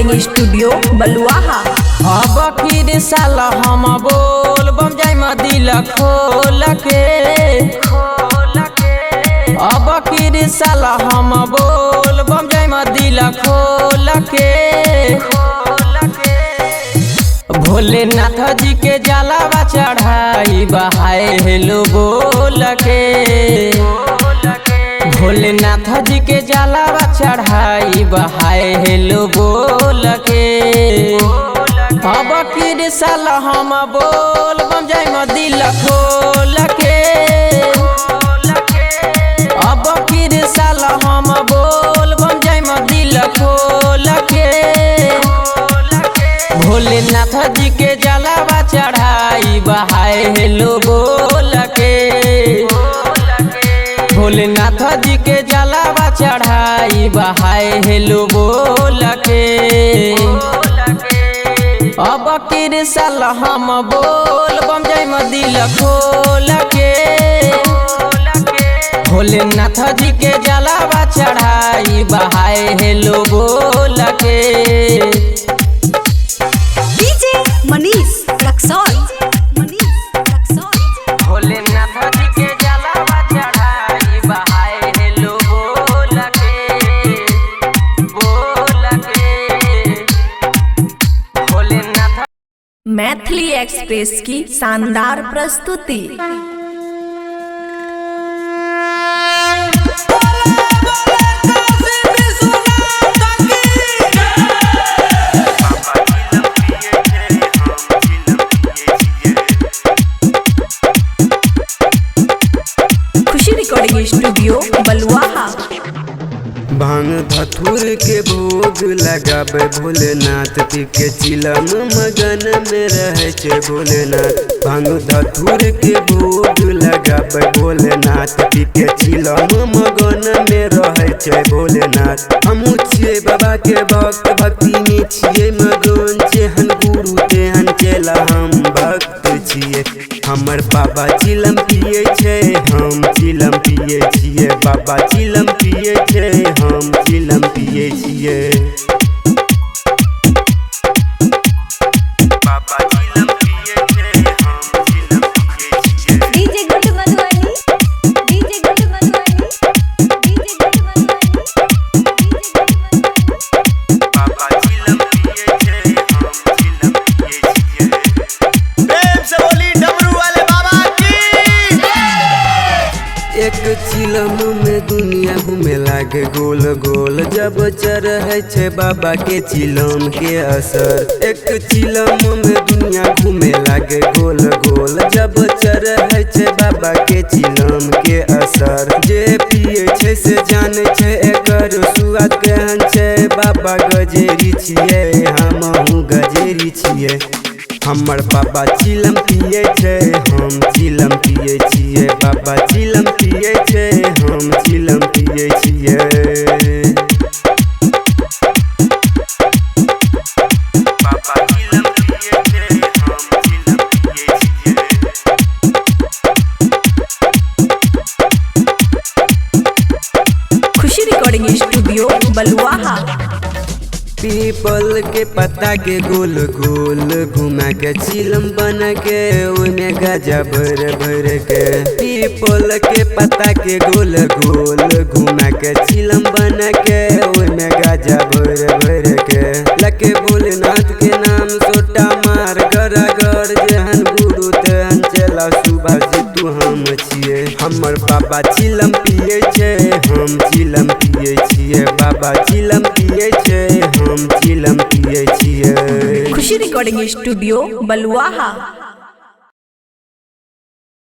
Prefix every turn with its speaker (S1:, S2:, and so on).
S1: Recording studio बलुआहा।
S2: अब फिर साल हम बोल बम जाय दिल खोल के, अब फिर साल हम बोल बम जाय दिल खोल के। भोलेनाथ जी के जलावा चढ़ाई बहाए हेलो बोल के, भोलेनाथ जी के जलावा चढ़ाई बहाए हेलो बोल के। अब फिर साल हम बोल बम जाय दिल खोल के, अब फिर साल हम बोल बम जाय दिल खोल के। भोलेनाथ जी के जलावा चढ़ाई बहाए हेलो बोल के, भोलेनाथ जी के जलावा चढ़ाई बहाए हेलो बोल के। अब फिर साल हम बोल बम जाय दिल खोल के, भोलेनाथ जी के जलावा चढ़ाई बहाए हेलो बोल के।
S1: डीजे मनीष रक्सौल।
S2: भोलेनाथ जी के जलावा चढ़ाई बहाए हेलो बोल के, बोल के। भोलेनाथ
S1: मैथिली एक्सप्रेस की शानदार प्रस्तुति। खुशी रिकॉर्डिंग स्टूडियो बलुआहा।
S3: भांग धतूर के भोग लगाबे भोलेनाथ पी के चिलम मगन में रहे छे भोलेनाथ। भांग धतूर के भोग लगाबे भोलेनाथ पी के चिलम मगन में रहे छे भोलेनाथ। हमू छिए बाबा के भक्त, भक्ति में छिए मगन, जेहन गुरु तेहन चेला हम भक्त छिए। हमर बाबा चिलम पिए छे, हम चिलम पिए छिए। बाबा चिलम पिए छे, हम चिलम पिए छिए। बाबा चिलम पिए छे, हम चिलम पिए छिए।
S4: DJ good Madhubani, DJ good Madhubani, DJ good Madhubani, DJ good Madhubani.
S3: बाबा चिलम पिए छे, हम चिलम पिए छिए। प्रेम से बोली डमरू वाले बाबा की। एक चिलम में दुनिया घूमे लागे गोल गोल, जब चढ़े छे बाबा के चिलम के असर। एक चिलम में दुनिया घूमे लागे गोल गोल, जब चढ़े छे बाबा के चिलम के असर। जे पिए छे से जाने छे एकर स्वाद केहन छे। बाबा गजेरी छिए, हमहू गजेरी छिए। हमर बाबा चिलम पिए छे, हम चिलम पिए छिए। बाबा चिलम पिए छे, हम चिलम पिए छिए। बाबा चिलम पिए छे, हम चिलम पिए छिए।
S1: खुशी रिकॉर्डिंग स्टूडियो बलुआहा।
S3: पीपल के पत्ता के गोल गोल घुमा के चिलम बना के, ओमे गाजा भर भर के। पीपल के पत्ता के गोल गोल घुमा के चिलम बना के, ओमे गाजा भर भर के। लके भोलेनाथ के नाम सोटा मार गरागर, जेहन गुरु तेहन चेला सुबह जीतू हम छिए। हमर बाबा चिलम पिए छे, हम चिलम पिए छिए। बाबा चिलम पिए छे, हम चिलम पिए छिए।
S1: खुशी रिकॉर्डिंग स्टूडियो बलुआहा।